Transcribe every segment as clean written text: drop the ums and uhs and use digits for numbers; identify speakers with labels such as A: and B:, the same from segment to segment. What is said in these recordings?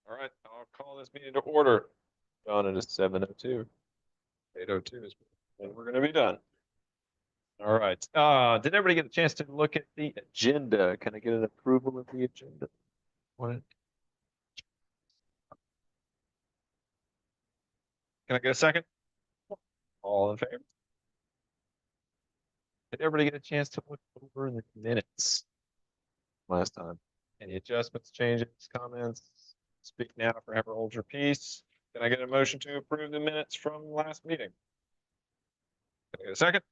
A: All right, I'll call this meeting to order. John, it is 7:02. 8:02 is when we're going to be done. All right. Did everybody get a chance to look at the agenda? Can I get an approval of the agenda? What? Can I get a second? All in favor? Did everybody get a chance to look over the minutes last time? Any adjustments, changes, comments? Speak now, forever hold your peace. Can I get a motion to approve the minutes from last meeting? Can I get a second?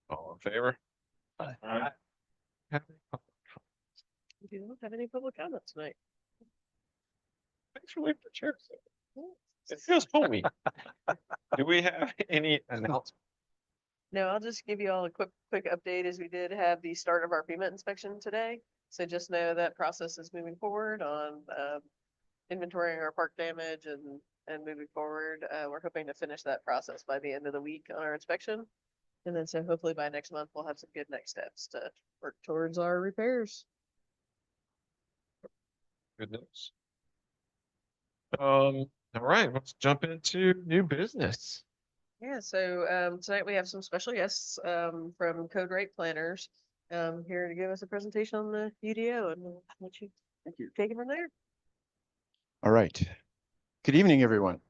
A: All in favor?
B: Aye.
A: Aye. Have any public comments?
B: We don't have any public comments tonight.
A: Thanks for leaving the chair. It feels homey. Do we have any announcements?
B: No, I'll just give you all a quick update as we did have the start of our FEMA inspection today. So just know that process is moving forward on inventorying our park damage and moving forward. We're hoping to finish that process by the end of the week on our inspection. And then so hopefully by next month, we'll have some good next steps to work towards our repairs.
A: Good news. All right, let's jump into new business.
B: Yeah, so tonight we have some special guests from Code Right Planners here to give us a presentation on the UDO, and we'll let you take it from there.
C: All right. Good evening, everyone.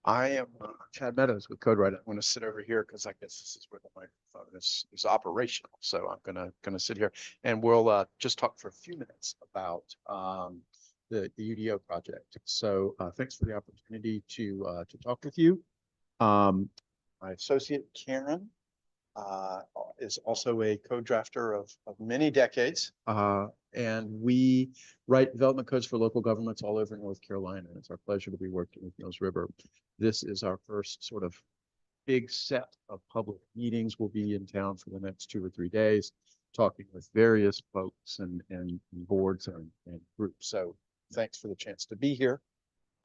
C: I am Chad Meadows with Code Right. I'm going to sit over here because I guess this is where the microphone is operational. So I'm gonna sit here and we'll just talk for a few minutes about the UDO project. So thanks for the opportunity to talk with you. My associate Karen is also a code drafter of many decades. And we write development codes for local governments all over North Carolina. And it's our pleasure to be working with Mills River. This is our first sort of big set of public meetings. We'll be in town for the next 2 or 3 days, talking with various folks and boards and groups. So thanks for the chance to be here.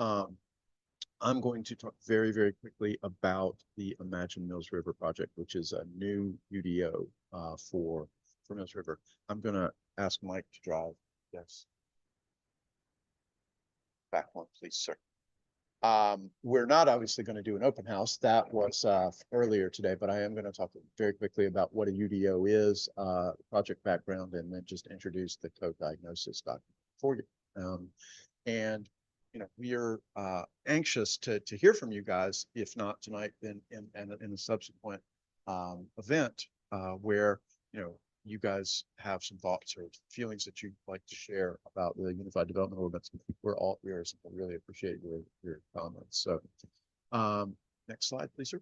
C: I'm going to talk very, very quickly about the Imagine Mills River project, which is a new UDO for Mills River. I'm going to ask Mike to drive. Yes. Back one, please, sir. We're not obviously going to do an open house. That was earlier today, but I am going to talk very quickly about what a UDO is, project background, and then just introduce the code diagnosis document for you. And you know, we are anxious to hear from you guys, if not tonight, then in a subsequent event where, you know, you guys have some thoughts or feelings that you'd like to share about the Unified Development Ordinance. We really appreciate your comments. So next slide, please, sir.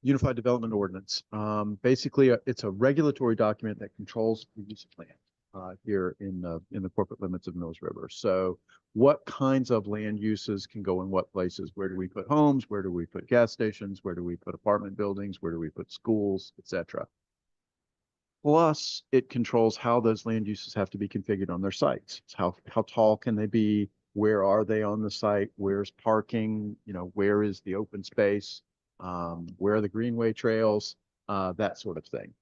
C: Unified Development Ordinance. Basically, it's a regulatory document that controls the use of land here in the corporate limits of Mills River. So what kinds of land uses can go in what places? Where do we put homes? Where do we put gas stations? Where do we put apartment buildings? Where do we put schools, etc.? Plus, it controls how those land uses have to be configured on their sites. How tall can they be? Where are they on the site? Where's parking? You know, where is the open space? Where are the greenway trails? That sort of thing.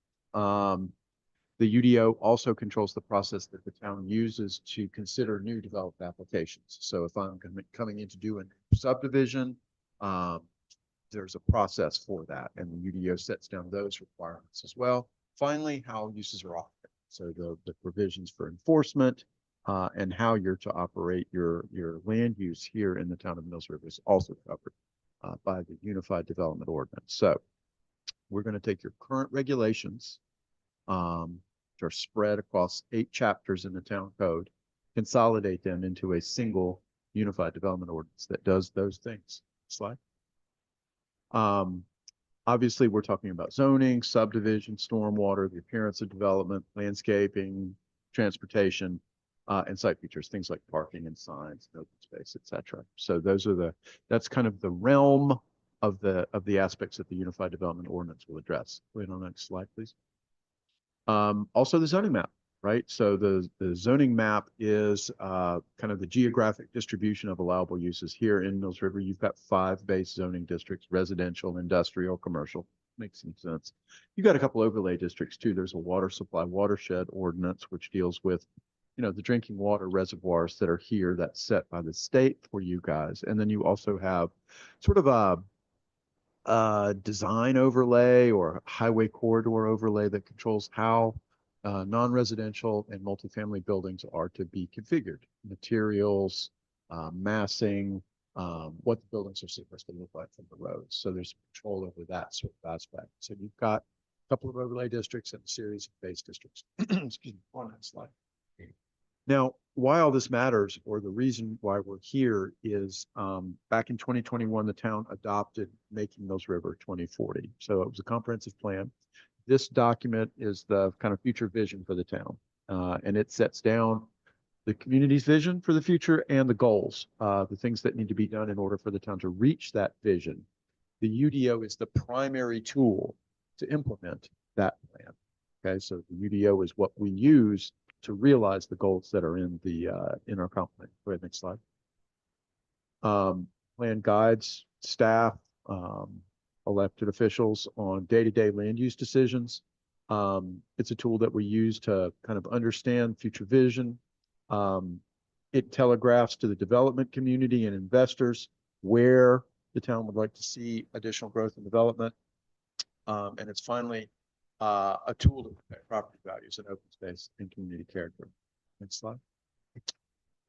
C: The UDO also controls the process that the town uses to consider new developed applications. So if I'm coming in to do a subdivision, there's a process for that, and the UDO sets down those requirements as well. Finally, how uses are offered. So the provisions for enforcement and how you're to operate your land use here in the town of Mills River is also covered by the Unified Development Ordinance. So we're going to take your current regulations, which are spread across 8 chapters in the town code, consolidate them into a single Unified Development Ordinance that does those things. Slide. Obviously, we're talking about zoning, subdivision, stormwater, the appearance of development, landscaping, transportation, and site features, things like parking and signs, and open space, etc. So that's kind of the realm of the aspects that the Unified Development Ordinance will address. Wait on the next slide, please. Also the zoning map, right? So the zoning map is kind of the geographic distribution of allowable uses here in Mills River. You've got 5 base zoning districts: residential, industrial, commercial. Makes some sense. You've got a couple overlay districts too. There's a water supply watershed ordinance, which deals with the drinking water reservoirs that are here that's set by the state for you guys. And then you also have sort of a design overlay or highway corridor overlay that controls how non-residential and multifamily buildings are to be configured, materials, massing, what the buildings are supposed to look like from the roads. So there's control over that sort of aspect. So you've got a couple of overlay districts and a series of base districts. Excuse me, on that slide. Now, why all this matters, or the reason why we're here, is back in 2021, the town adopted Making Mills River 2040. So it was a comprehensive plan. This document is the kind of future vision for the town, and it sets down the community's vision for the future and the goals, the things that need to be done in order for the town to reach that vision. The UDO is the primary tool to implement that plan. Okay, so the UDO is what we use to realize the goals that are in our comp plan. Go ahead, next slide. Plan guides staff, elected officials on day-to-day land use decisions. It's a tool that we use to kind of understand future vision. It telegraphs to the development community and investors where the town would like to see additional growth and development. And it's finally a tool to protect property values and open space and community character. Next slide.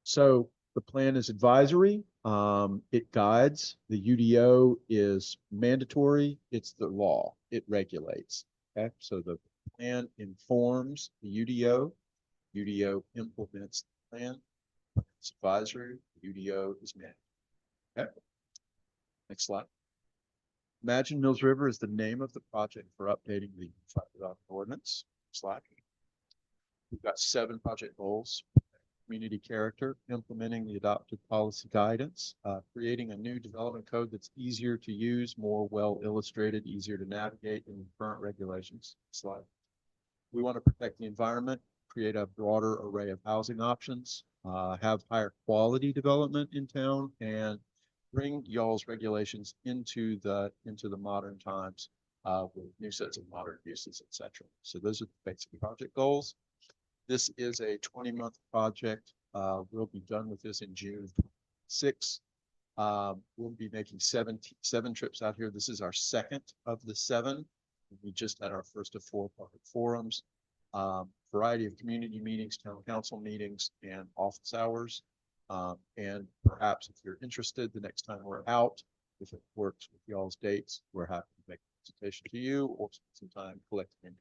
C: So the plan is advisory. It guides. The UDO is mandatory. It's the law. It regulates. Okay. So the plan informs the UDO. UDO implements the plan. It's advisory. The UDO is mandatory. Okay. Next slide. Imagine Mills River is the name of the project for updating the Unified Development Ordinance. Slide. We've got 7 project goals: community character, implementing the adopted policy guidance, creating a new development code that's easier to use, more well illustrated, easier to navigate than current regulations. Slide. We want to protect the environment, create a broader array of housing options, have higher quality development in town, and bring y'all's regulations into the modern times with new sets of modern uses, etc. So those are the basic project goals. This is a 20-month project. We'll be done with this in June 6. We'll be making 7 trips out here. This is our second of the 7. We just had our first of 4 public forums, variety of community meetings, town council meetings, and office hours. And perhaps if you're interested, the next time we're out, if it works with y'all's dates, we're happy to make a presentation to you or spend some time collecting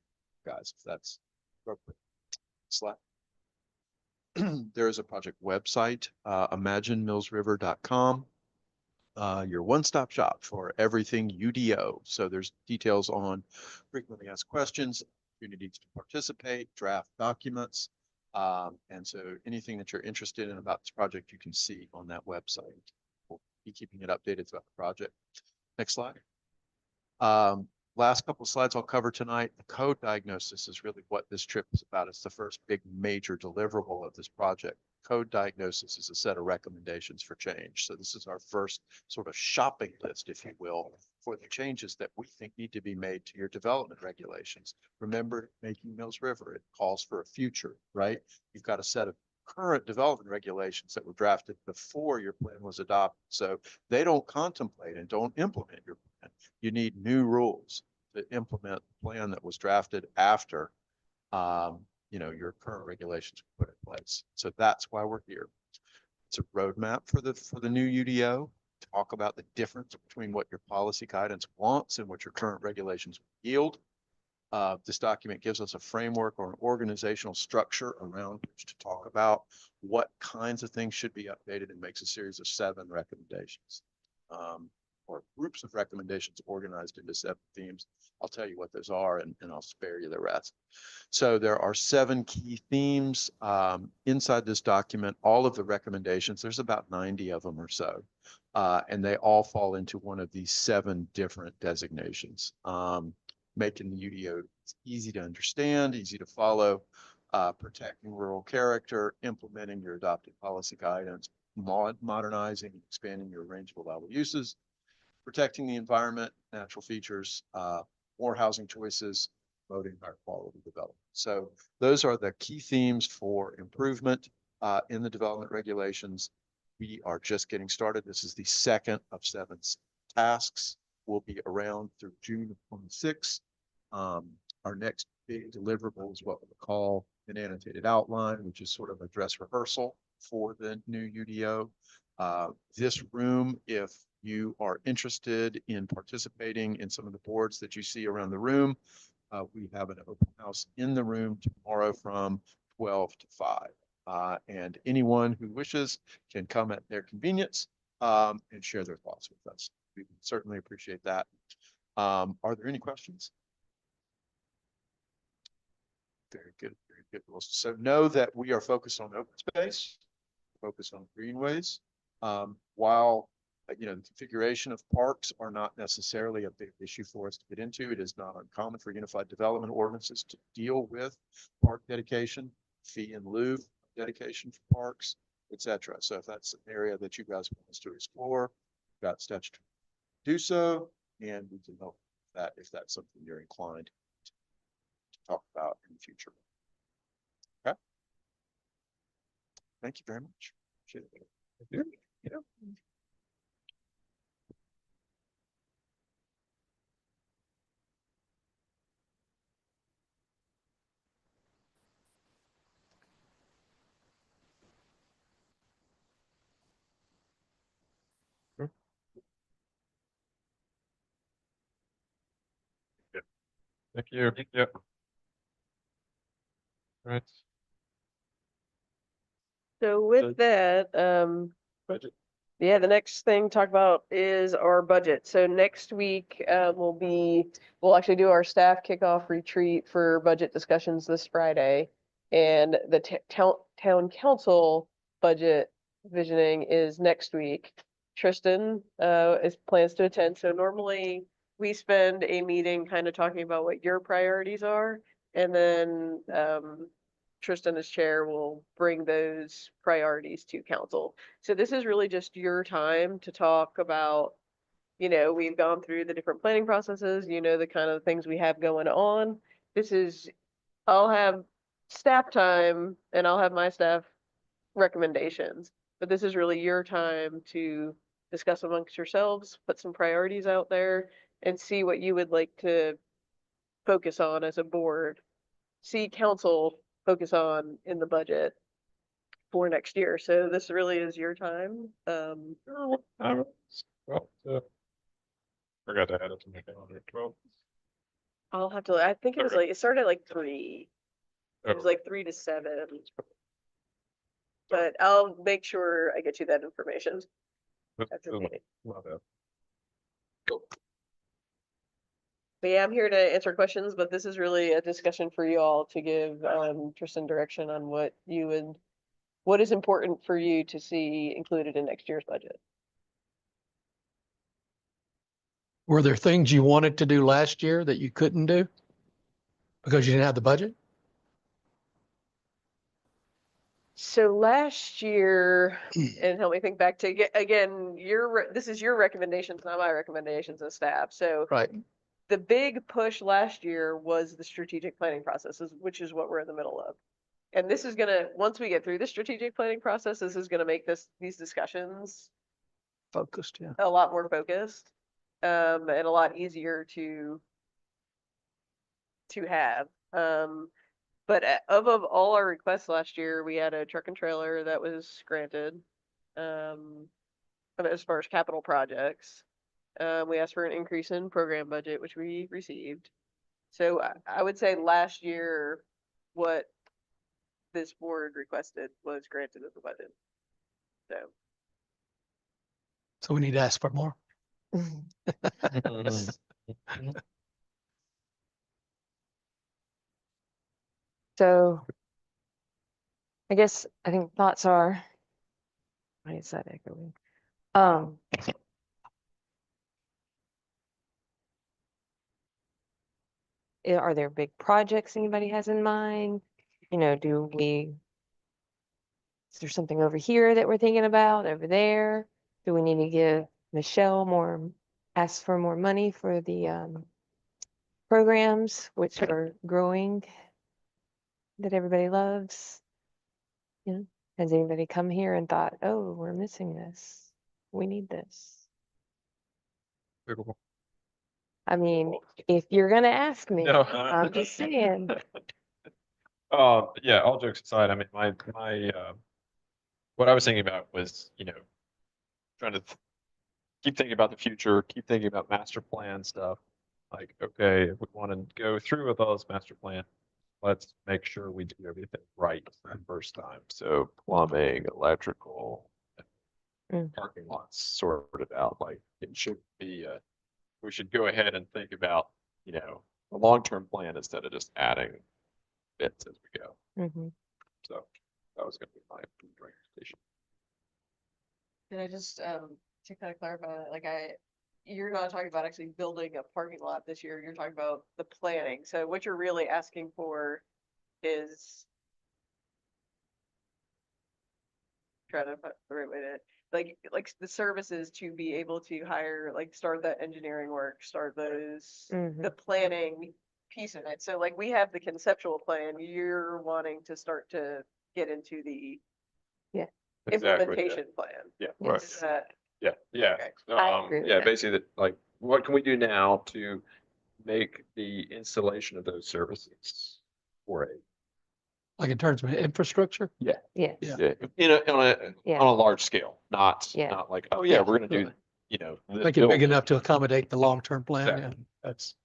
C: guys, if that's appropriate. Slide. There is a project website, imaginemillsriver.com, your one-stop shop for everything UDO. So there's details on frequently asked questions, opportunities to participate, draft documents. And so anything that you're interested in about this project, you can see on that website. We'll be keeping it updated throughout the project. Next slide. Last couple of slides I'll cover tonight. The code diagnosis is really what this trip is about. It's the first big major deliverable of this project. Code diagnosis is a set of recommendations for change. So this is our first sort of shopping list, if you will, for the changes that we think need to be made to your development regulations. Remember, Making Mills River, it calls for a future, right? You've got a set of current development regulations that were drafted before your plan was adopted. So they don't contemplate and don't implement your plan. You need new rules to implement the plan that was drafted after your current regulations were put in place. So that's why we're here. It's a roadmap for the new UDO. Talk about the difference between what your policy guidance wants and what your current regulations yield. This document gives us a framework or an organizational structure around which to talk about what kinds of things should be updated, and makes a series of 7 recommendations, or groups of recommendations organized into 7 themes. I'll tell you what those are, and I'll spare you the rest. So there are 7 key themes inside this document. All of the recommendations, there's about 90 of them or so, and they all fall into one of these 7 different designations. Making the UDO easy to understand, easy to follow, protecting rural character, implementing your adopted policy guidance, modernizing, expanding your range of allowable uses, protecting the environment, natural features, more housing choices, promoting higher quality development. So those are the key themes for improvement in the development regulations. We are just getting started. This is the second of 7 tasks. We'll be around through June of 26. Our next big deliverable is what we call an annotated outline, which is sort of a dress rehearsal for the new UDO. This room, if you are interested in participating in some of the boards that you see around the room, we have an open house in the room tomorrow from 12 to 5. And anyone who wishes can come at their convenience and share their thoughts with us. We would certainly appreciate that. Are there any questions? Very good, very good. Well, so know that we are focused on open space, focused on greenways. While you know, the configuration of parks are not necessarily a big issue for us to get into, it is not uncommon for unified development ordinances to deal with park dedication, fee in lieu dedication for parks, etc. So if that's an area that you guys want us to explore, we've got statute to do so, and we can help that if that's something you're inclined to talk about in the future. Okay. Thank you very much. Appreciate it.
A: Yeah. Thank you. Yep. Right.
B: So
A: So-
B: with that,
A: Budget.
B: yeah, the next thing to talk about is our budget. So next week, we'll actually do our staff kickoff retreat for budget discussions this Friday. And the town council budget visioning is next week. Tristan, plans to attend. So normally we spend a meeting kind of talking about what your priorities are. And then, Tristan as chair will bring those priorities to council. So this is really just your time to talk about, you know, we've gone through the different planning processes, you know, the kind of things we have going on. I'll have staff time and I'll have my staff recommendations, but this is really your time to discuss amongst yourselves, put some priorities out there and see what you would like to focus on as a board. See council focus on in the budget for next year. So this really is your time.
A: Well, forgot to add it to my calendar. 12.
B: I'll have to, I think it was
A: Okay.
B: like, it started at like 3. It was
A: Oh,
B: like 3 to 7. But I'll make sure I get you that information
A: that's
B: after the
A: not
B: meeting.
A: bad.
B: But yeah, I'm here to answer questions, but this is really a discussion for you all to give Tristan direction on what is important for you to see included in next year's budget.
D: Were there things you wanted to do last year that you couldn't do? Because you didn't have the budget?
B: So last year, and help me think back to, again, this is your recommendations, not my recommendations as staff. So
D: Right.
B: the big push last year was the strategic planning processes, which is what we're in the middle of. And this is once we get through the strategic planning process, this is gonna make these discussions
D: Focused, yeah.
B: a lot more focused, and a lot easier to have. But of all our requests last year, we had a truck and trailer that was granted. As far as capital projects, we asked for an increase in program budget, which we received. So I would say last year, what this board requested was granted in the budget.
D: So we need to ask for more.
E: So I guess I think thoughts are, why is that echoing? Are there big projects anybody has in mind? You know, is there something over here that we're thinking about over there? Do we need to give Michelle ask for more money for the programs, which are growing, that everybody loves. You know, has anybody come here and thought, oh, we're missing this? We need this.
A: Pickleball.
E: I mean, if you're gonna ask me,
A: No.
E: I'm just saying.
A: Yeah, all jokes aside, I mean, what I was thinking about was, trying to keep thinking about the future, keep thinking about master plan stuff. Like, okay, if we want to go through with all this master plan, let's make sure we do everything right the first time. So plumbing, electrical,
E: Mm.
A: parking lots sorted out, like it should be, we should go ahead and think about, a long-term plan instead of just adding bits as we go.
E: Mhm.
A: So that was gonna be my recommendation.
B: Did I just, to kind of clarify, like you're not talking about actually building a parking lot this year, you're talking about the planning. So what you're really asking for is trying to put the right way to, like the services to be able to hire, like start that engineering work, start those, the
E: Mhm.
B: planning piece of it. So like we have the conceptual plan, you're wanting to start to get into the implementation plan.
A: Yeah,
E: Yes.
A: right.
B: Is that,
A: Yeah.
B: Okay.
E: I agree with
A: Yeah,
E: that.
A: basically that, like, what can we do now to make the installation of those services for a,
D: Like in terms of infrastructure?
E: Yes.
D: Yeah.
E: Yeah.
A: on a large scale, not
E: Yeah.
A: like, oh yeah,
D: Yeah,
A: we're gonna do,
D: right.
A: this
D: Make it big
A: building.
D: enough to accommodate the long-term plan. Yeah,
A: Exactly.
D: that's.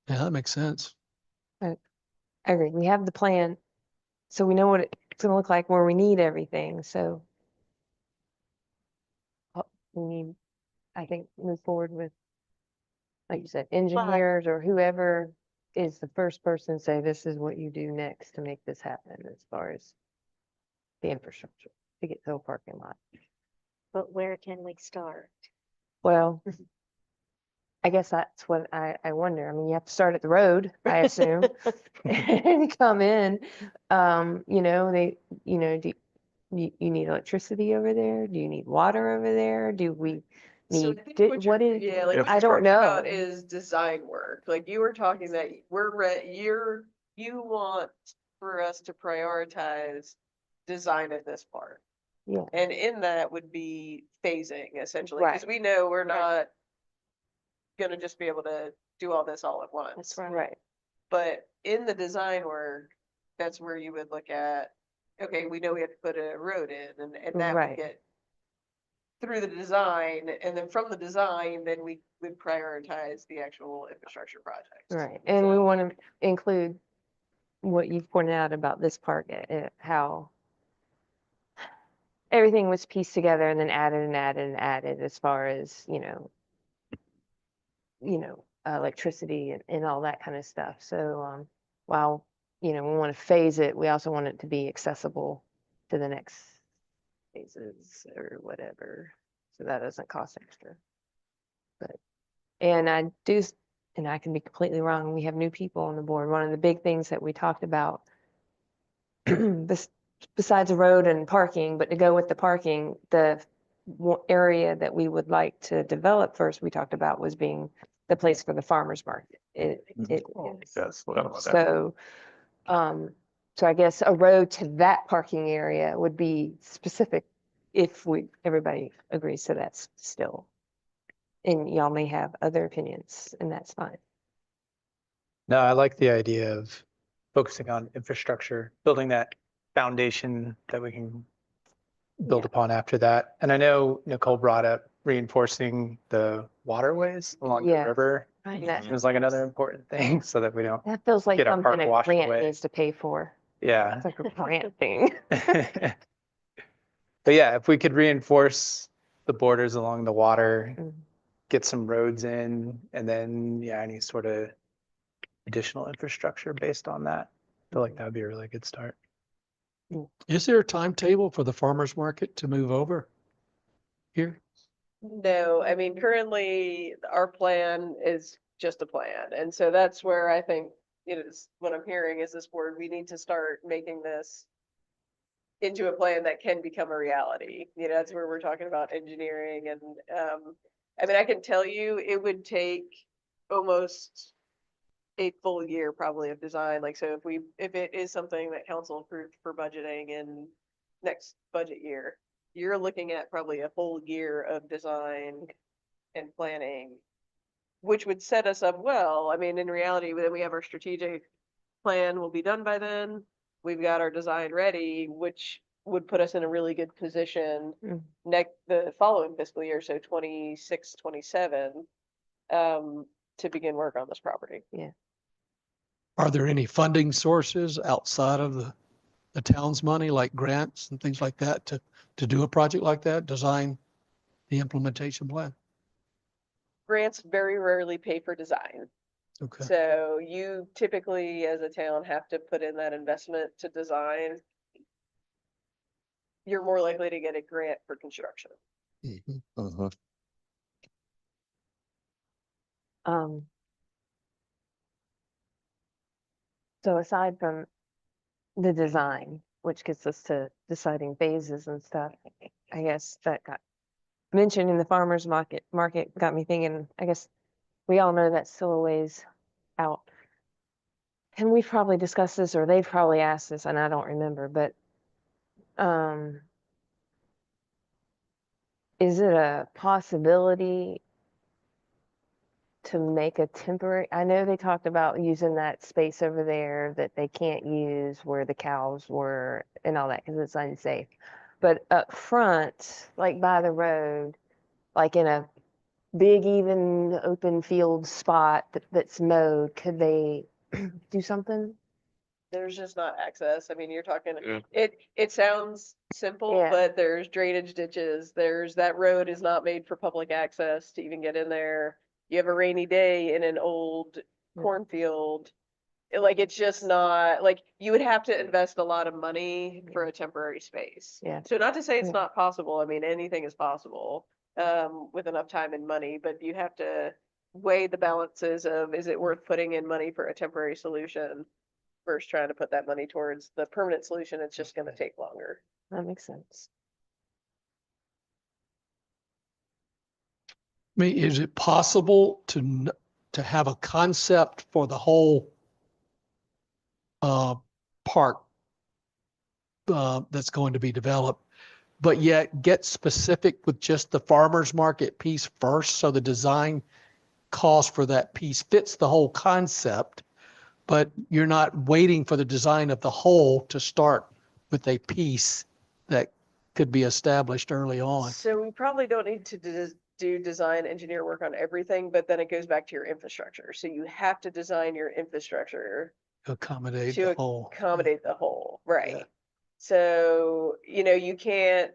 D: Yeah, that makes sense.
E: I agree. We have the plan, so we know what it's gonna look like where we need everything, so. We need, I think, move forward with, like you said, engineers or whoever is the first person to say, this is what you do next to make this happen as far as the infrastructure to get to a parking lot.
F: But where can we start?
E: Well, I guess that's what I wonder. I mean, you have to start at the road, I assume, and come in. Do you need electricity over there? Do you need water over there? Do we
B: So I
E: need,
B: think
E: what is,
B: yeah, like what
E: I
B: you're
E: don't
B: talking about
E: know.
B: is design work. Like you were talking that you want for us to prioritize design of this part.
E: Yeah.
B: And in that would be phasing essentially, because
E: Right.
B: we know we're not gonna just be able to do all this all at once.
F: That's right.
E: Right.
B: But in the design work, that's where you would look at, okay, we know we have to put a road in and that would
E: Right.
B: get through the design, and then from the design, then we would prioritize the actual infrastructure projects.
E: Right, and we
B: So-
E: want to include what you've pointed out about this part, how everything was pieced together and then added and added and added as far as, electricity and all that kind of stuff. So, while, we want to phase it, we also want it to be accessible to the next phases or whatever. So that doesn't cost extra. And I can be completely wrong, we have new people on the board. One of the big things that we talked about, besides the road and parking, but to go with the parking, the area that we would like to develop first, we talked about was being the place for the farmer's market. It is.
A: Yes.
E: So, so I guess a road to that parking area would be specific if everybody agrees to that still. And y'all may have other opinions, and that's fine.
G: No, I like the idea of focusing on infrastructure, building that foundation that we can build
E: Yeah.
G: upon after that. And I know Nicole brought up reinforcing the waterways along the
E: Yeah.
G: river.
E: That,
G: It was like another important thing so that we don't,
E: that feels like
G: Get our
E: something
G: park
E: a
G: washed
E: grant
G: away.
E: needs to pay for.
G: yeah.
E: It's like a grant thing.
G: But yeah, if we could reinforce the borders along the water,
E: Mhm.
G: get some roads in, and then, yeah, any sort of additional infrastructure based on that. I feel like that'd be a really good start.
D: Is there a timetable for the farmer's market to move over here?
B: No, I mean, currently, our plan is just a plan, and so that's where I think, what I'm hearing is this board, we need to start making this into a plan that can become a reality. That's where we're talking about engineering and I mean, I can tell you, it would take almost a full year probably of design. Like, so if it is something that council approved for budgeting in next budget year, you're looking at probably a whole year of design and planning, which would set us up well. I mean, in reality, then we have our strategic plan will be done by then. We've got our design ready, which would put us in a really good position
E: Mm.
B: the following fiscal year, so 26, 27, to begin work on this property.
D: Are there any funding sources outside of the town's money, like grants and things like that, to do a project like that, design the implementation plan?
B: Grants very rarely pay for design.
D: Okay.
B: So you typically, as a town, have to put in that investment to design. You're more likely to get a grant for construction.
D: Mhm.
E: Um. So aside from the design, which gets us to deciding phases and stuff, I guess that got mentioned in the farmer's market got me thinking, I guess we all know that's still a ways out. And we've probably discussed this, or they've probably asked this, and I don't remember, but is it a possibility to make a temporary, I know they talked about using that space over there that they can't use where the cows were and all that, because it's unsafe. But up front, like by the road, like in a big even open field spot that's mowed, could they do something?
B: There's just not access. I mean, you're talking,
A: Yeah.
B: it sounds simple,
E: Yeah.
B: but there's drainage ditches. That road is not made for public access to even get in there. You have a rainy day in an old
E: Yeah.
B: cornfield. Like, it's just not, like, you would have to invest a lot of money for a temporary space.
E: Yeah.
B: So not to say it's
E: Yeah.
B: not possible. I mean, anything is possible, with enough time and money, but you have to weigh the balances of, is it worth putting in money for a temporary solution versus trying to put that money towards the permanent solution? It's just gonna take longer.
E: That makes sense.
D: I mean, is it possible to have a concept for the whole park that's going to be developed, but yet get specific with just the farmer's market piece first, so the design cost for that piece fits the whole concept, but you're not waiting for the design of the whole to start with a piece that could be established early on.
B: So we probably don't need to do design engineer work on everything, but then it goes back to your infrastructure. So you have to design your infrastructure
D: To accommodate
B: to
D: the whole.
B: accommodate the whole, right?
D: Yeah.
B: So, you can't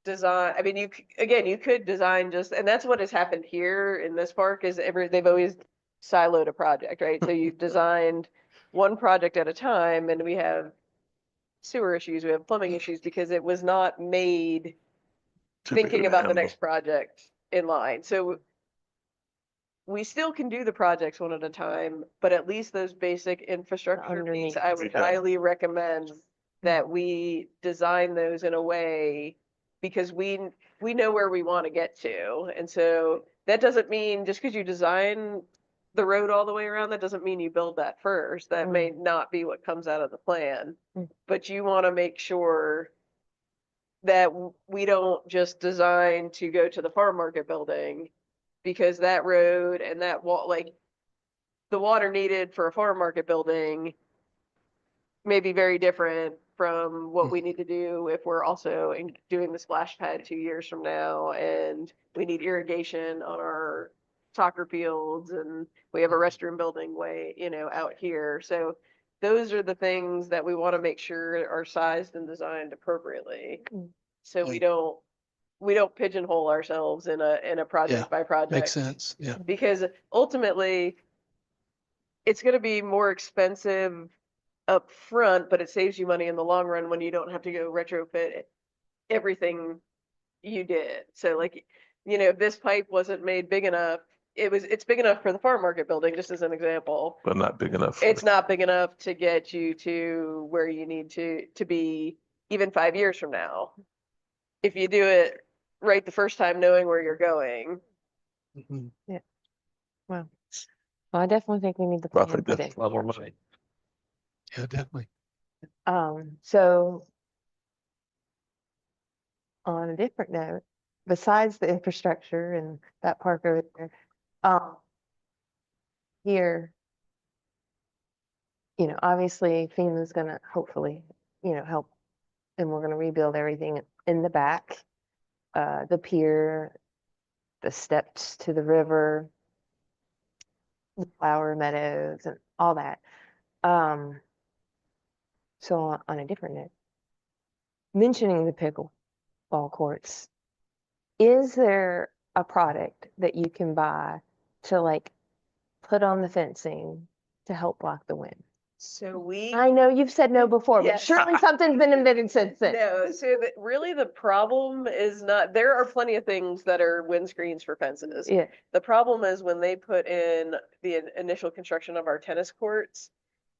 B: design, I mean, again, you could design just, and that's what has happened here in this park is they've always siloed a project, right? So you've designed one project at a time, and we have sewer issues, we have plumbing issues because it was not made thinking about the next project in line. So we still can do the projects one at a time, but at least those basic infrastructure needs,
E: Underneath.
B: I would
A: Okay.
B: highly recommend that we design those in a way, because we know where we want to get to. And so that doesn't mean just because you design the road all the way around, that doesn't mean you build that first. That may not be what comes out of the plan.
E: Mm.
B: But you want to make sure that we don't just design to go to the farm market building, because that road and that wall, like the water needed for a farm market building may be very different from what we need to do if we're also doing the splash pad 2 years from now, and we need irrigation on our soccer fields, and we have a restroom building way, out here. So those are the things that we want to make sure are sized and designed appropriately.
E: Mm.
B: So we don't pigeonhole ourselves in a project by project.
D: Makes sense, yeah.
B: Because ultimately, it's gonna be more expensive up front, but it saves you money in the long run when you don't have to go retrofit everything you did. So like, if this pipe wasn't made big enough, it's big enough for the farm market building, just as an example.
H: But not big enough.
B: It's not big enough to get you to where you need to be even 5 years from now. If you do it right the first time, knowing where you're going,
D: Mhm.
E: Well, I definitely think we need the
A: Roughly
E: plan
A: this
E: today.
A: level of money.
D: Yeah, definitely.
E: So on a different note, besides the infrastructure and that park over there, here, obviously FEMA's gonna hopefully, help, and we're gonna rebuild everything in the back, the pier, the steps to the river, the flower meadows and all that. So on a different note, mentioning the pickleball courts, is there a product that you can buy to like put on the fencing to help block the wind?
B: So we.
E: I know you've said no before, but
B: Yes.
E: surely something's been invented since then.
B: No, so really the problem is not, there are plenty of things that are windscreens for fences.
E: Yeah,
B: The problem is when they put in the initial construction of our tennis courts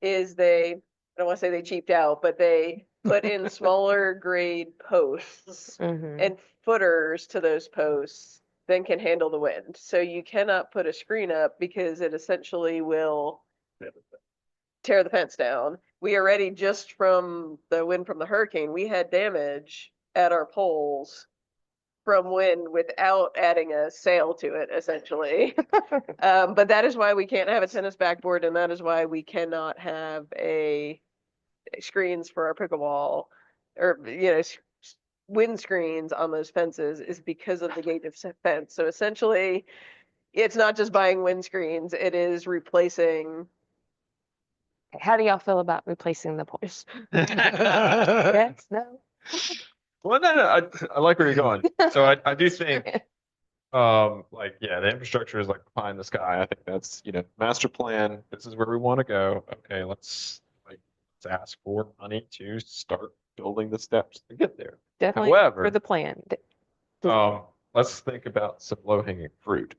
B: is I don't want to say they cheaped out, but they put in smaller grade posts
E: mhm.
B: and footers to those posts than can handle the wind. So you cannot put a screen up because it essentially will tear the fence down. We already, just from the wind from the hurricane, we had damage at our poles from wind without adding a sail to it, essentially. But that is why we can't have a tennis backboard, and that is why we cannot have screens for our pickleball, or wind screens on those fences, is because of the gate of fence. So essentially, it's not just buying wind screens; it is replacing.
E: How do y'all feel about replacing the poles? Yes, no?
A: Well, no, I like where you're going. So I do think, like, yeah, the infrastructure is like pie in the sky. I think that's, master plan. This is where we want to go. Okay, let's ask for money to start building the steps to get there.
E: Definitely for
A: However,
E: the plan.
A: let's think about some low hanging fruit.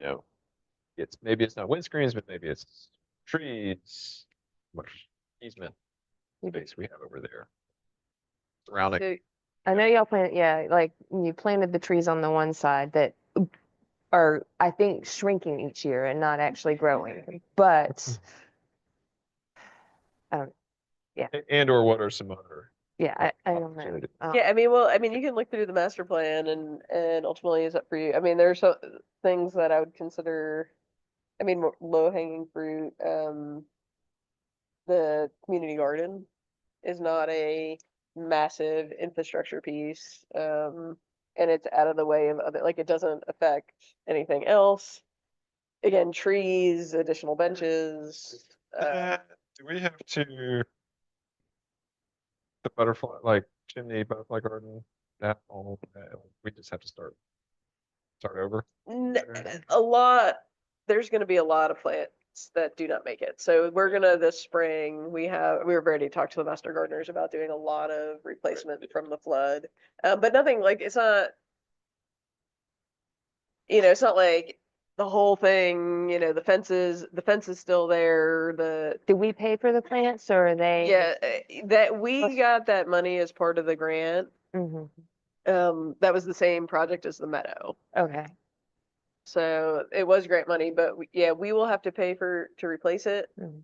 A: Maybe it's not windscreens, but maybe it's trees, much easement space we have over there. Surrounding.
B: So
E: I know y'all planted, yeah, like you planted the trees on the one side that are, I think, shrinking each year and not actually growing, but
A: And or what are some other
E: yeah, I don't know.
A: opportunities?
B: yeah, you can look through the master plan and ultimately it's up for you. I mean, there's things that I would consider, low hanging fruit. The community garden is not a massive infrastructure piece. And it's out of the way of other, like, it doesn't affect anything else. Again, trees, additional benches.
A: Do we have to the butterfly, chimney butterfly garden, that all, we just have to start over?
B: There's gonna be a lot of plants that do not make it. So we're gonna, this spring, we've already talked to the master gardeners about doing a lot of replacement from the flood. But nothing like, it's not like the whole thing, the fence is still there,
E: Do we pay for the plants or are they?
B: yeah, that we
E: Let's-
B: got that money as part of the grant.
E: Mhm.
B: That was the same project as the meadow.
E: Okay,
B: So it was grant money, but we will have to pay to replace it.
E: Mhm.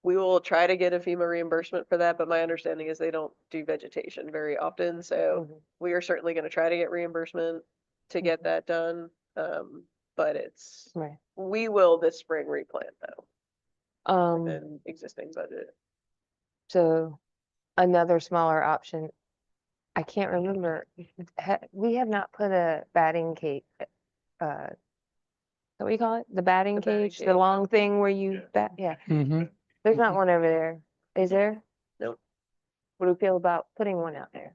B: We will try to get a FEMA reimbursement for that, but my understanding is they don't do vegetation very often, so
E: Mhm.
B: we are certainly gonna try to get reimbursement to get that done. But
E: Right.
B: we will this spring replant though,
E: Um,
B: within existing budget.
E: so another smaller option, I can't remember, we have not put a batting cage, what do you call it? The batting
B: The batting
E: cage, the
B: cage.
E: long thing where you bat, yeah.
D: Mhm.
E: There's not one over there. Is there?
B: Nope.
E: What do you feel about putting one out there?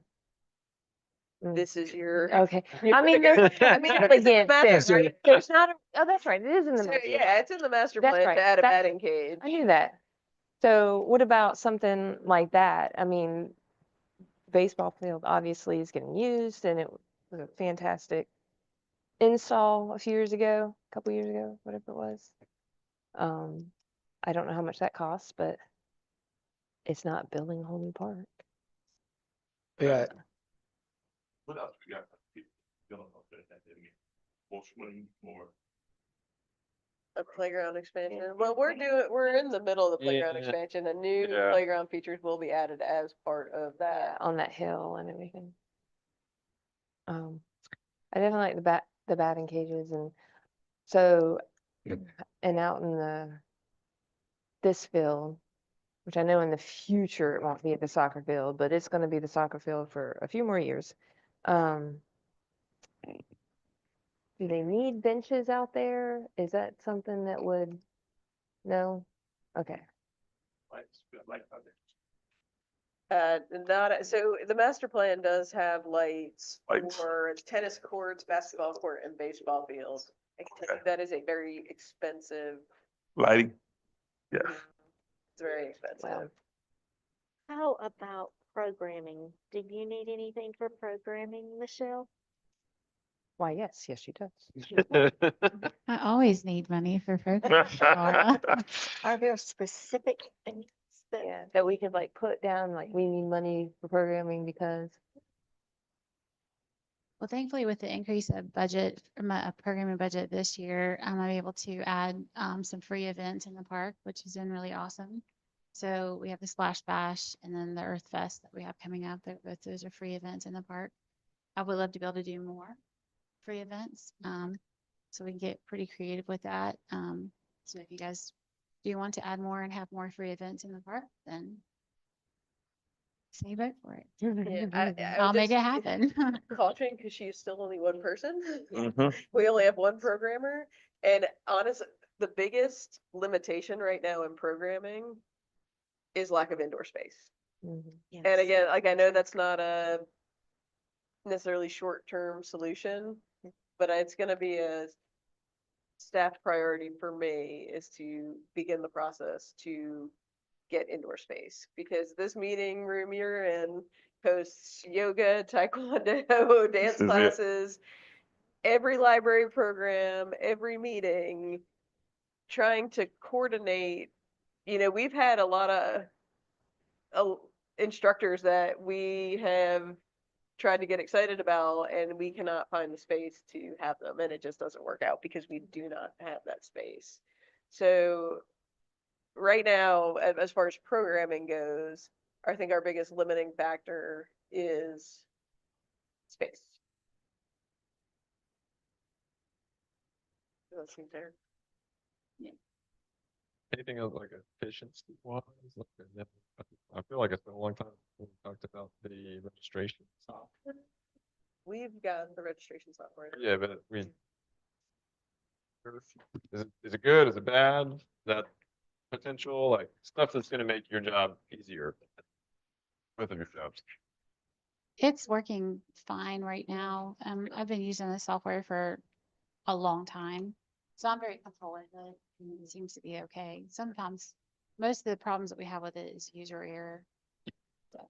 B: This is your.
E: Okay, I mean, there's,
B: I mean,
E: technically
B: it's in the
E: against
B: master
E: there.
B: plan.
E: There's not, oh, that's right, it is in the.
B: So,
E: master.
B: yeah, it's in the master
E: That's
B: plan
E: right.
B: to add a
E: That's-
B: batting cage.
E: I knew that. So what about something like that? I mean, baseball field obviously is getting used and it was a fantastic install a few years ago, a couple years ago, whatever it was. I don't know how much that costs, but it's not building a whole new park.
G: Yeah,
H: What else we got? Feeling about that, more swing, more
B: A playground expansion. Well, we're in the middle of the playground
A: Yeah.
B: expansion. A new
A: Yeah.
B: playground features will be added as part of
E: Yeah,
B: that.
E: on that hill and everything. I definitely like the batting cages and so, and out in this field, which I know in the future it won't be the soccer field, but it's gonna be the soccer field for a few more years. Do they need benches out there? Is that something that would, no? Okay.
B: So the master plan does have lights
H: Lights.
B: for tennis courts, basketball court and baseball fields. I can tell you that is a very expensive.
H: Lighting, yes.
B: It's very expensive.
F: How about programming? Do you need anything for programming, Michelle?
E: Why, yes, she does.
I: I always need money for programs, Laura.
F: Are there specific things that?
E: Yeah, that we could like put down, like we need money for programming because,
I: Well, thankfully, with the increase of budget, from a programming budget this year, I'm able to add some free events in the park, which has been really awesome. So we have the Splash Bash and then the Earth Fest that we have coming up. Both those are free events in the park. I would love to be able to do more free events. So we can get pretty creative with that. So if you guys do want to add more and have more free events in the park, then say vote for it.
B: Yeah, I
I: I'll
B: would
I: make it
B: just
I: happen.
B: caution, because she is still only one person.
H: Mhm.
B: We only have one programmer, and honestly, the biggest limitation right now in programming is lack of indoor space.
E: Mhm.
B: And again, like I know that's not a necessarily short-term solution, but it's gonna be a staff priority for me is to begin the process to get indoor space, because this meeting room you're in hosts yoga, taekwondo, dance
H: This is it.
B: classes, every library program, every meeting, trying to coordinate. We've had a lot of instructors that we have tried to get excited about, and we cannot find the space to have them, and it just doesn't work out because we do not have that space. So right now, as far as programming goes, I think our biggest limiting factor is space. Does that seem fair?
A: Anything else like efficiency wise? I feel like it's been a long time since we talked about the registration.
B: We've got the registration software.
A: Yeah, but is it good? Is it bad? Is that potential, like stuff that's gonna make your job easier? Both of your jobs.
I: It's working fine right now. I've been using the software for a long time, so I'm very comfortable with it. And it seems to be okay. Sometimes, most of the problems that we have with it is user error. So,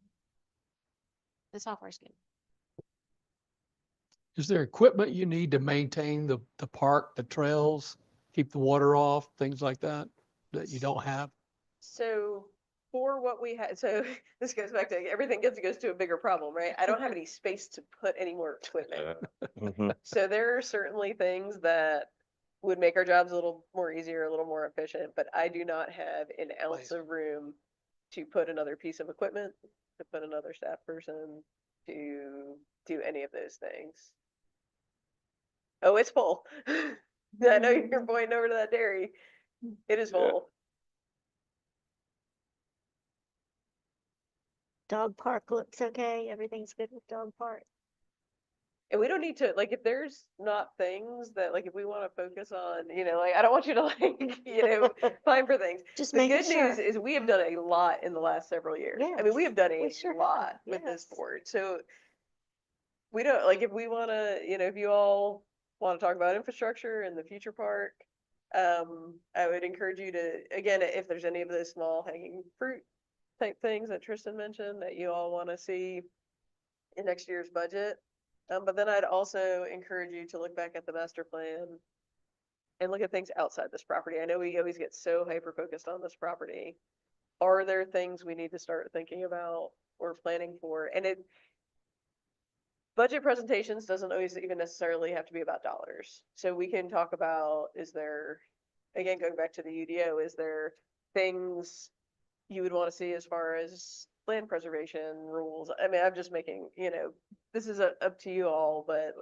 I: the software's good.
D: Is there equipment you need to maintain the park, the trails, keep the water off, things like that, that you don't have?
B: So for what we had, so this goes back to everything goes to a bigger problem, right? I don't have any space to put any more equipment.
H: Mhm.
B: So there are certainly things that would make our jobs a little more easier, a little more efficient, but I do not have an ounce of room to put another piece of equipment, to put another staff person, to do any of those things. Oh, it's full. I know you're pointing over to that dairy. It is
H: Yeah.
B: full.
F: Dog park looks okay. Everything's good with dog park.
B: And we don't need to, like, if there's not things that, like, if we want to focus on, like, I don't want you to, like, find for things.
F: Just
B: The
F: making
B: good news
F: sure.
B: is we have done a lot in the last several years. I mean, we have done
F: Yes,
B: a
F: we sure
B: lot
F: have,
B: with this
F: yes.
B: board. So we don't, like, if we want to, if you all want to talk about infrastructure in the future park, I would encourage you to, again, if there's any of those small hanging fruit type things that Tristan mentioned that you all want to see in next year's budget. But then I'd also encourage you to look back at the master plan and look at things outside this property. I know we always get so hyper focused on this property. Are there things we need to start thinking about or planning for? And budget presentations doesn't always even necessarily have to be about dollars. So we can talk about, is there again, going back to the UDO, is there things you would want to see as far as land preservation rules? I mean, I'm just making, this is up to you all, but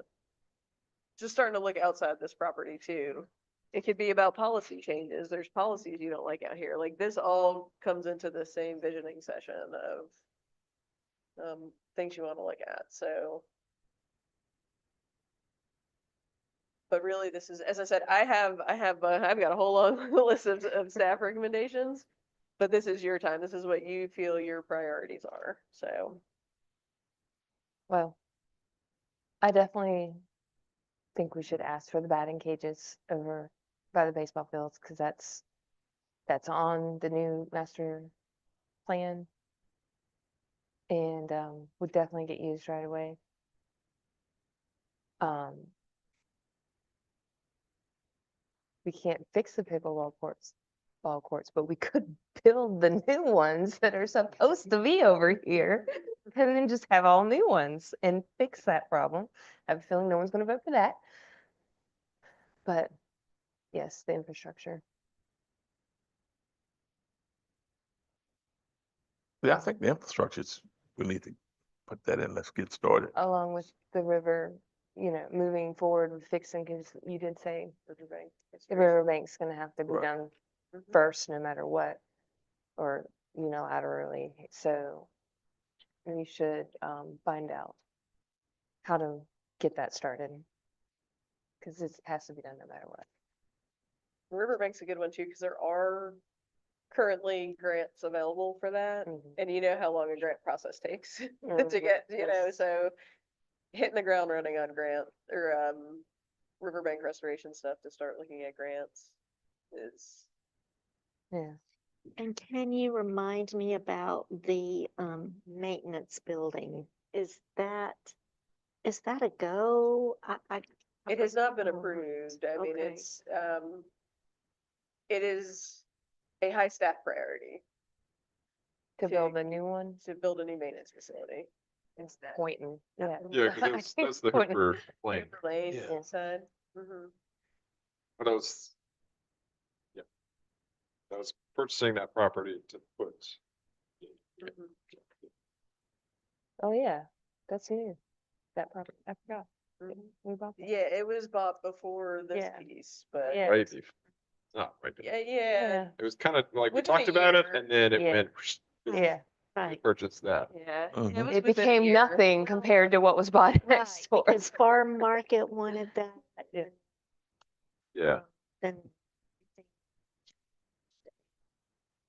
B: just starting to look outside this property too. It could be about policy changes. There's policies you don't like out here. Like this all comes into the same visioning session of things you want to look at. So, but really, this is, as I said, I've got a whole long list of staff recommendations. But this is your time. This is what you feel your priorities are. So,
E: Well, I definitely think we should ask for the batting cages over by the baseball fields, because that's on the new master plan. And would definitely get used right away. We can't fix the pickleball courts, but we could build the new ones that are supposed to be over here, and then just have all new ones and fix that problem. I have a feeling no one's gonna vote for that. But yes, the infrastructure.
H: Yeah, I think the infrastructure's, we need to put that in. Let's get started.
E: Along with the river, moving forward with fixing, because you did say the riverbank's gonna have to be
H: Right.
E: done
B: Mhm.
E: first, no matter what, or unilaterally. So we should find out how to get that started, because it has to be done no matter what.
B: Riverbank's a good one too, because there are currently grants available for that.
E: Mhm.
B: And you know how long a grant process takes to
E: Mhm.
B: get,
E: Yes.
B: so hitting the ground running on grant or riverbank restoration stuff to start looking at grants is,
E: Yeah.
F: And can you remind me about the maintenance building? Is that a go?
B: it has not been
F: Oh,
B: approved. I mean,
F: okay.
B: it is a high staff priority
E: To
B: To-
E: build a new one,
B: to build a new maintenance facility instead.
E: pointing. Yeah.
A: Yeah, because that's the
E: Pointing.
A: Hooper lane.
B: Hooper Lane
D: Yeah.
B: inside. Mhm.
A: But I was, yeah. I was purchasing that property to put.
B: Mhm.
E: Oh, yeah, that's new. That property, I forgot.
B: Mhm.
E: We bought that.
B: Yeah, it was bought before this
E: Yeah.
B: piece, but
E: Yeah.
A: Right. Not right.
B: yeah,
E: Yeah,
A: It was kind of like we
B: Within a
A: talked about it
B: year.
A: and then it
E: Yeah.
A: went,
E: yeah.
A: we
F: Right,
A: purchased that.
B: yeah.
H: Mhm.
B: It was
E: It
B: within a
E: became
B: year.
E: nothing compared to what was bought
F: right,
E: next door.
F: because Farm Market wanted that.
E: Yeah.
A: Yeah.
F: Then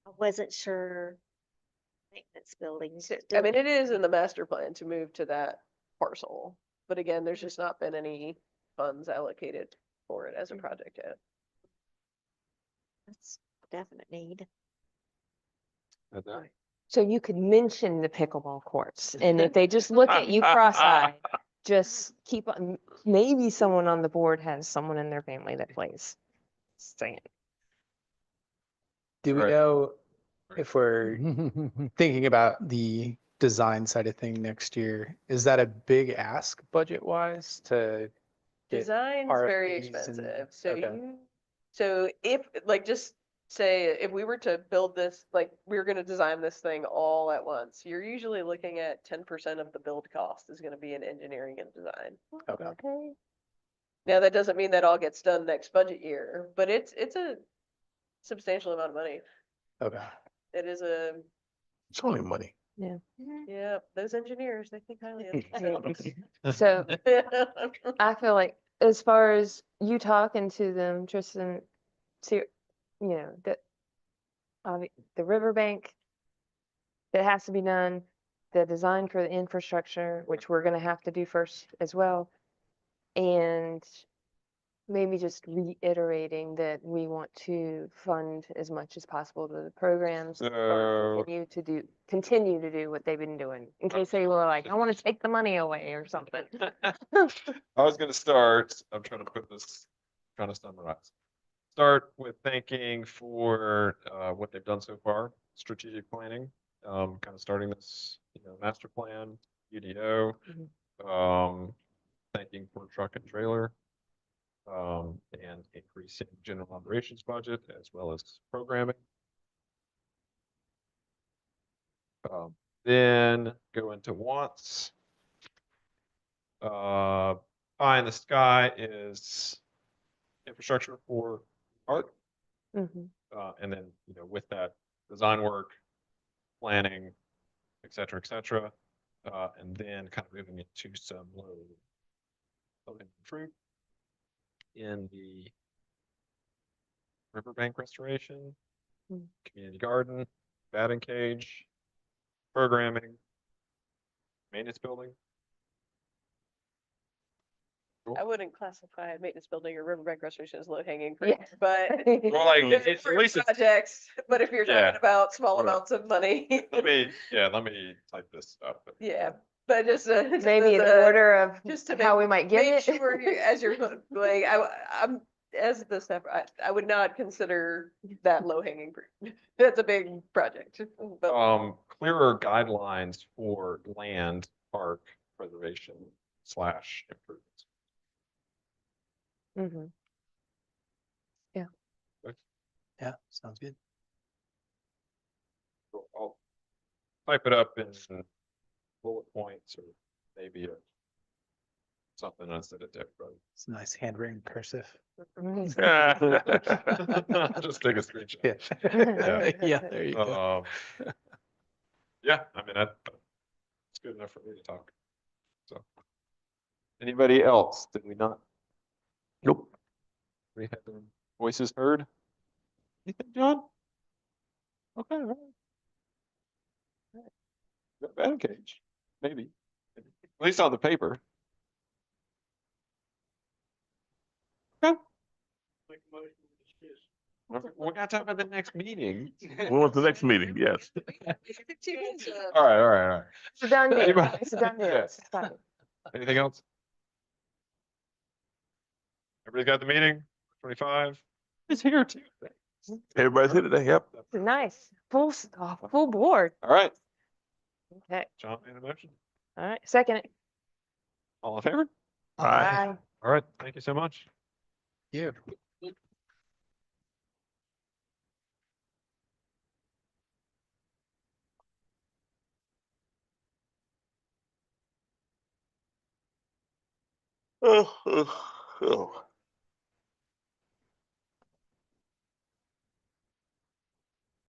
F: I wasn't sure. Maintenance buildings.
B: I
F: still-
B: mean, it is in the master plan to move to that parcel, but again, there's just not been any funds allocated for it as a project yet.
F: That's a definite need.
A: And that-
E: So you could mention the pickleball courts, and if they just look at you cross-eyed, just keep on, maybe someone on the board has someone in their family that plays. Saying.
G: Do we
A: Right.
G: know if we're thinking about the design side of thing next year? Is that a big ask budget wise to get
B: Design's very
G: RFPs and-
B: expensive, so
G: okay.
B: if, like, just say, if we were to build this, like, we were gonna design this thing all at once, you're usually looking at 10% of the build cost is gonna be in engineering and design.
G: Okay.
E: Okay.
B: Now, that doesn't mean that all gets done next budget year, but it's a substantial amount of money.
G: Okay.
B: It is
H: It's only money.
B: yeah, those engineers, they think highly of themselves.
E: So I feel like as far as you talking to them, Tristan, see, that the riverbank that has to be done, the design for the infrastructure, which we're gonna have to do first as well. And maybe just reiterating that we want to fund as much as possible to the programs. Or
A: So,
E: continue to do what they've been doing, in case they were like, I want to take the money away or something.
A: I was gonna start, I'm trying to put this, trying to summarize. Start with thanking for what they've done so far, strategic planning, kind of starting this, master plan, UDO. Thanking for truck and trailer. and increasing general operations budget as well as programming. Then go into wants. Pie in the sky is infrastructure for art.
E: Mhm.
A: And then, with that, design work, planning, et cetera, and then kind of moving into some low-hanging fruit in the riverbank restoration,
E: Mm.
A: community garden, batting cage, programming, maintenance building.
B: I wouldn't classify maintenance building or riverbank restoration as low hanging fruit,
E: Yeah.
B: but.
A: Well, like,
B: It's
A: at
B: fruit
A: least it's,
B: projects, but if you're
A: Yeah.
B: talking about small
A: Right.
B: amounts of money.
A: let me type this up.
B: Yeah, but just. just
E: Maybe in
B: as a-
E: order of
B: just to
E: how
B: make-
E: we might get
B: Make
E: it.
B: sure as you're going, I'm, as the staff, I would not consider that low hanging fruit. That's a big project, but.
A: Clearer guidelines for land park preservation / improvements.
E: Mhm.
G: Yeah, sounds good.
A: So I'll type it up in bullet points or maybe something and send it to everybody.
G: It's a nice handwritten cursive.
E: Mhm.
A: Just take a screenshot.
G: Yeah. Yeah, there you go.
A: Yeah, I mean, it's good enough for me to talk. So. Anybody else? Did we not?
H: Nope.
A: We had their voices heard? Anything, John? Okay, all right. Got batting cage, maybe. At least on the paper. Okay. We're gonna talk about the next meeting.
H: We want the next meeting, yes.
B: 15 minutes,
A: All right.
E: It's a done deal.
A: Anybody-
E: It's a done deal.
A: Yeah.
E: It's exciting.
A: Anything else? Everybody got the meeting? 25? It's here too.
H: Everybody's here today, yep.
E: It's nice. Full board.
A: All right,
E: Okay.
A: John made a motion.
E: All right. Second it.
A: All in favor?
H: All right.
E: Bye.
A: All right, thank you so much.
D: Yeah.
H: Oh.